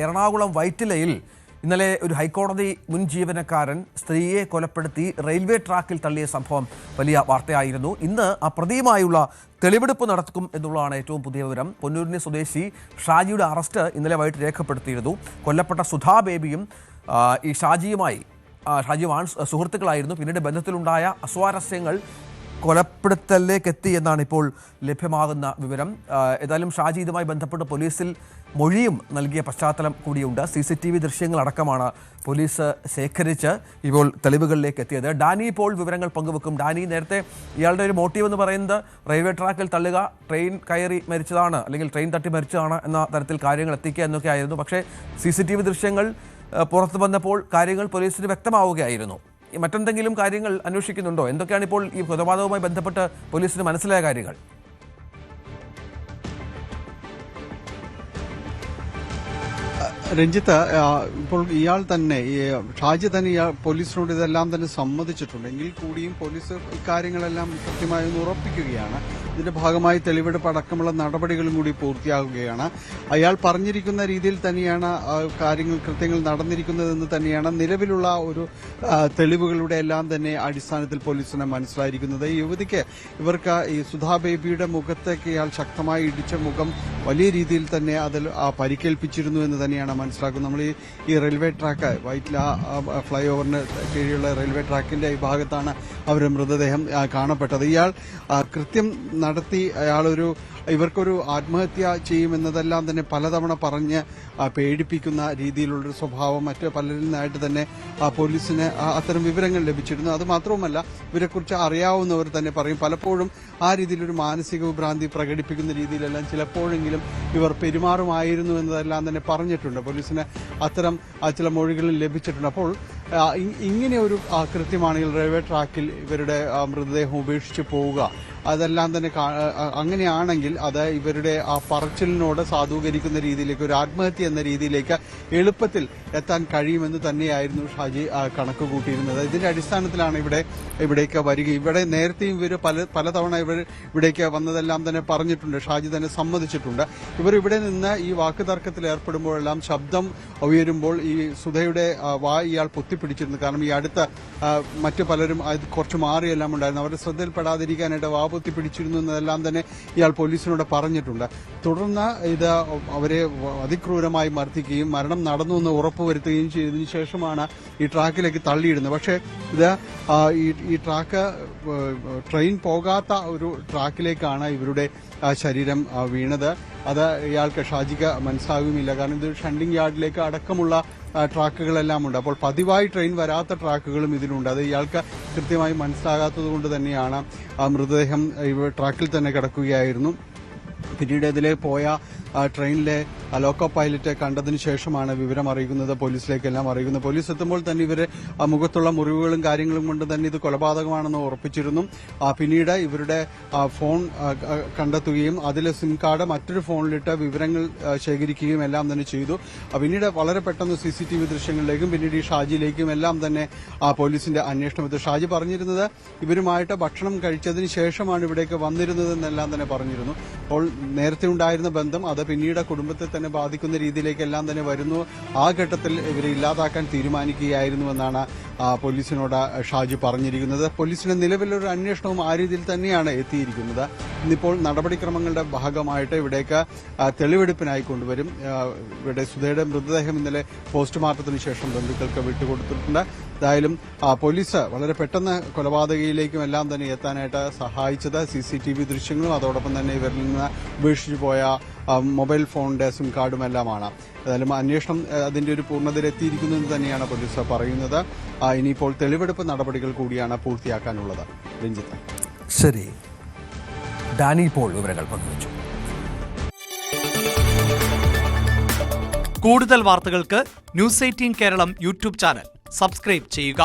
എറണാകുളം വൈറ്റിലയിൽ ഇന്നലെ ഒരു ഹൈക്കോടതി മുൻ ജീവനക്കാരൻ സ്ത്രീയെ കൊലപ്പെടുത്തി റെയിൽവേ ട്രാക്കിൽ തള്ളിയ സംഭവം വലിയ വാർത്തയായിരുന്നു. ഇന്ന് ആ പ്രതിയുമായുള്ള തെളിവെടുപ്പ് നടക്കും എന്നുള്ളതാണ് ഏറ്റവും പുതിയ വിവരം. പൊന്നൂരിനെ സ്വദേശി ഷാജിയുടെ അറസ്റ്റ് ഇന്നലെ വൈകിട്ട് രേഖപ്പെടുത്തിയിരുന്നു. കൊല്ലപ്പെട്ട സുധാ ബേബിയും ഈ ഷാജിയുമാണ് സുഹൃത്തുക്കളായിരുന്നു. പിന്നീട് ബന്ധത്തിലുണ്ടായ അസ്വാരസ്യങ്ങൾ കൊലപ്പെടുത്തലിലേക്ക് എത്തി എന്നാണ് ഇപ്പോൾ ലഭ്യമാകുന്ന വിവരം. ഏതായാലും ഷാജി ഇതുമായി ബന്ധപ്പെട്ട് പോലീസിൽ മൊഴിയും നൽകിയ പശ്ചാത്തലം കൂടിയുണ്ട്. CCTV ദൃശ്യങ്ങളടക്കമാണ് പോലീസ് ശേഖരിച്ച് ഇപ്പോൾ തെളിവുകളിലേക്ക് എത്തിയത്. ഡാനി ഇപ്പോൾ വിവരങ്ങൾ പങ്കുവെക്കും. ഡാനി, നേരത്തെ ഇയാളുടെ ഒരു മോട്ടീവ് എന്ന് പറയുന്നത് റെയിൽവേ ട്രാക്കിൽ തള്ളുക, ട്രെയിൻ കയറി മരിച്ചതാണ് അല്ലെങ്കിൽ ട്രെയിൻ തട്ടി മരിച്ചതാണ് എന്ന തരത്തിൽ കാര്യങ്ങൾ എത്തിക്കുക എന്നൊക്കെ ആയിരുന്നു. പക്ഷേ CCTV ദൃശ്യങ്ങൾ പുറത്തു വന്നപ്പോൾ കാര്യങ്ങൾ പോലീസിന് വ്യക്തമാവുകയായിരുന്നു. മറ്റെന്തെങ്കിലും കാര്യങ്ങൾ അന്വേഷിക്കുന്നുണ്ടോ? എന്തൊക്കെയാണ് ഇപ്പോൾ ഈ കൊലപാതകവുമായി ബന്ധപ്പെട്ട് പോലീസിന് മനസ്സിലായ കാര്യങ്ങൾ? രഞ്ജിത്ത്, ഇപ്പോൾ ഇയാൾ തന്നെ ഷാജി തന്നെ പോലീസിനോട് ഇതെല്ലാം തന്നെ സമ്മതിച്ചിട്ടുണ്ട്. എങ്കിൽ കൂടിയും പോലീസ് ഇക്കാര്യങ്ങളെല്ലാം കൃത്യമായി ഒന്ന് ഉറപ്പിക്കുകയാണ്. ഇതിന്റെ ഭാഗമായി തെളിവെടുപ്പ് അടക്കമുള്ള നടപടികളും കൂടി പൂർത്തിയാകുകയാണ്. അയാൾ പറഞ്ഞിരിക്കുന്ന രീതിയിൽ തന്നെയാണ് കൃത്യങ്ങൾ നടന്നിരിക്കുന്നതെന്ന് തന്നെയാണ് നിലവിലുള്ള ഒരു തെളിവുകളുടെ എല്ലാം തന്നെ അടിസ്ഥാനത്തിൽ പോലീസിന് മനസ്സിലായിരിക്കുന്നത്. ഈ യുവതിക്ക് ഇവർക്ക് ഈ സുധാ ബേബിയുടെ മുഖത്തേക്ക് ഇയാൾ ശക്തമായി ഇടിച്ച മുഖം വലിയ രീതിയിൽ തന്നെ അതിൽ പരിക്കേൽപ്പിച്ചിരുന്നു എന്ന് തന്നെയാണ് മനസ്സിലാക്കുന്നത്. നമ്മൾ ഈ റെയിൽവേ ട്രാക്ക് വൈറ്റില ഫ്ലൈ ഓവറിന് കീഴിലുള്ള റെയിൽവേ ട്രാക്കിന്റെ ഈ ഭാഗത്താണ് അവരുടെ മൃതദേഹം കാണപ്പെട്ടത്. ഇയാൾ കൃത്യം നടത്തി ഇവർക്കൊരു ആത്മഹത്യ ചെയ്യുമെന്നതെല്ലാം തന്നെ പലതവണ പറഞ്ഞ് പേടിപ്പിക്കുന്ന രീതിയിലുള്ളൊരു സ്വഭാവം മറ്റ് പലരിൽ നിന്നായിട്ട് തന്നെ പോലീസിന് അത്തരം വിവരങ്ങൾ ലഭിച്ചിരുന്നു. അതുമാത്രവുമല്ല, ഇവരെക്കുറിച്ച് അറിയാവുന്നവർ തന്നെ പറയും പലപ്പോഴും ആ രീതിയിലൊരു മാനസിക വിഭ്രാന്തി പ്രകടിപ്പിക്കുന്ന രീതിയിലെല്ലാം ചിലപ്പോഴെങ്കിലും ഇവർ പെരുമാറുമായിരുന്നു എന്നതെല്ലാം തന്നെ പറഞ്ഞിട്ടുണ്ട്. പോലീസിന് അത്തരം ചില മൊഴികളും ലഭിച്ചിട്ടുണ്ട്. അപ്പോൾ ഇങ്ങനെ ഒരു കൃത്യമാണെങ്കിൽ റെയിൽവേ ട്രാക്കിൽ ഇവരുടെ മൃതദേഹം ഉപേക്ഷിച്ച് പോവുക, അതെല്ലാം തന്നെ അങ്ങനെയാണെങ്കിൽ അത് ഇവരുടെ ആ പറച്ചിലിനോട് സാധൂകരിക്കുന്ന രീതിയിലേക്ക്, ഒരു ആത്മഹത്യ എന്ന രീതിയിലേക്ക് എളുപ്പത്തിൽ എത്താൻ കഴിയുമെന്ന് തന്നെയായിരുന്നു ഷാജി കണക്ക് കൂട്ടിയിരുന്നത്. ഇതിന്റെ അടിസ്ഥാനത്തിലാണ് ഇവിടേക്ക് വരിക. ഇവിടെ നേരത്തെയും ഇവർ പലതവണ ഇവിടേക്ക് വന്നതെല്ലാം തന്നെ പറഞ്ഞിട്ടുണ്ട്. ഷാജി തന്നെ സമ്മതിച്ചിട്ടുണ്ട്. ഇവർ ഇവിടെ നിന്ന് ഈ വാക്കുതർക്കത്തിൽ ഏർപ്പെടുമ്പോഴെല്ലാം ശബ്ദം ഉയരുമ്പോൾ ഈ സുധയുടെ ഇയാൾ പൊത്തിപ്പിടിച്ചിരുന്നു. കാരണം ഈ അടുത്ത മറ്റു പലരും കുറച്ച് മാറിയെല്ലാം ഉണ്ടായിരുന്നു. അവരുടെ ശ്രദ്ധയിൽപ്പെടാതിരിക്കാനായിട്ട് പൊത്തിപ്പിടിച്ചിരുന്നു എന്നതെല്ലാം തന്നെ ഇയാൾ പോലീസിനോട് പറഞ്ഞിട്ടുണ്ട്. തുടർന്ന് ഇത് അവരെ അതിക്രൂരമായി മർദ്ദിക്കുകയും മരണം നടന്നു എന്ന് ഉറപ്പുവരുത്തുകയും ചെയ്തതിനു ശേഷമാണ് ഈ ട്രാക്കിലേക്ക് തള്ളിയിടുന്നത്. പക്ഷേ ഇത് ഈ ട്രാക്ക് ട്രെയിൻ പോകാത്ത ഒരു ട്രാക്കിലേക്കാണ് ഇവരുടെ ശരീരം വീണത്. അത് ഇയാൾക്ക് ഷാജിക്ക് മനസ്സിലാകുമില്ല. കാരണം ഇത് ഷണ്ടിങ് യാർഡിലേക്ക് അടക്കമുള്ള ട്രാക്കുകളെല്ലാം ഉണ്ട്. അപ്പോൾ പതിവായി ട്രെയിൻ വരാത്ത ട്രാക്കുകളും ഇതിലുണ്ട്. അത് ഇയാൾക്ക് കൃത്യമായി മനസ്സിലാകാത്തത് കൊണ്ട് തന്നെയാണ് മൃതദേഹം ട്രാക്കിൽ തന്നെ കിടക്കുകയായിരുന്നു. പിന്നീട് ഇതിലെ പോയ ട്രെയിനിലെ ലോക്കോ പൈലറ്റ് കണ്ടതിന് ശേഷമാണ് വിവരം അറിയിക്കുന്നത്, പോലീസിലേക്കെല്ലാം അറിയിക്കുന്നത്. പോലീസ് എത്തുമ്പോൾ തന്നെ ഇവര് മുഖത്തുള്ള മുറിവുകളും കാര്യങ്ങളും കൊണ്ട് തന്നെ ഇത് കൊലപാതകമാണെന്ന് ഉറപ്പിച്ചിരുന്നു. പിന്നീട് ഇവരുടെ ഫോൺ കണ്ടെത്തുകയും അതിലെ സിം കാർഡ് മറ്റൊരു ഫോണിലിട്ട് വിവരങ്ങൾ ശേഖരിക്കുകയും എല്ലാം തന്നെ ചെയ്തു. പിന്നീട് വളരെ പെട്ടെന്ന് CCTV ദൃശ്യങ്ങളിലേക്കും പിന്നീട് ഈ ഷാജിയിലേക്കും എല്ലാം തന്നെ പോലീസിന്റെ അന്വേഷണം എത്തി. ഷാജി പറഞ്ഞിരുന്നത് ഇവരുമായിട്ട് ഭക്ഷണം കഴിച്ചതിന് ശേഷമാണ് ഇവിടേക്ക് വന്നിരുന്നതെന്നെല്ലാം തന്നെ പറഞ്ഞിരുന്നു. അപ്പോൾ നേരത്തെ ഉണ്ടായിരുന്ന ബന്ധം അത് പിന്നീട് കുടുംബത്തെ തന്നെ ബാധിക്കുന്ന രീതിയിലേക്കെല്ലാം തന്നെ വരുന്നു. ആ ഘട്ടത്തിൽ ഇവരെ ഇല്ലാതാക്കാൻ തീരുമാനിക്കുകയായിരുന്നുവെന്നാണ് പോലീസിനോട് ഷാജി പറഞ്ഞിരിക്കുന്നത്. പോലീസിന്റെ നിലവിലൊരു അന്വേഷണവും ആ രീതിയിൽ തന്നെയാണ് എത്തിയിരിക്കുന്നത്. ഇന്നിപ്പോൾ നടപടിക്രമങ്ങളുടെ ഭാഗമായിട്ട് ഇവിടേക്ക് തെളിവെടുപ്പിനായി കൊണ്ടുവരും. ഇവിടെ സുധയുടെ മൃതദേഹം ഇന്നലെ പോസ്റ്റ്മോർട്ടത്തിന് ശേഷം ബന്ധുക്കൾക്ക് വിട്ടുകൊടുത്തിട്ടുണ്ട്. എന്തായാലും പോലീസ് വളരെ പെട്ടെന്ന് കൊലപാതകയിലേക്കും എല്ലാം തന്നെ എത്താനായിട്ട് സഹായിച്ചത് CCTV ദൃശ്യങ്ങളും അതോടൊപ്പം തന്നെ ഇവരിൽ നിന്ന് ഉപേക്ഷിച്ചു പോയ മൊബൈൽ ഫോണിന്റെ സിം കാർഡും എല്ലാമാണ്. ഏതായാലും അന്വേഷണം അതിന്റെ ഒരു പൂർണ്ണതയിലെത്തിയിരിക്കുന്നു എന്ന് തന്നെയാണ് പോലീസ് പറയുന്നത്. ഇനിയിപ്പോൾ തെളിവെടുപ്പ് നടപടികൾ കൂടിയാണ് പൂർത്തിയാക്കാനുള്ളത്. രഞ്ജിത്ത്, ശരി. ഡാനി ഇപ്പോൾ വിവരങ്ങൾ പങ്കുവച്ചു. കൂടുതൽ വാർത്തകൾക്ക് News 18 Keralam YouTube channel subscribe ചെയ്യുക.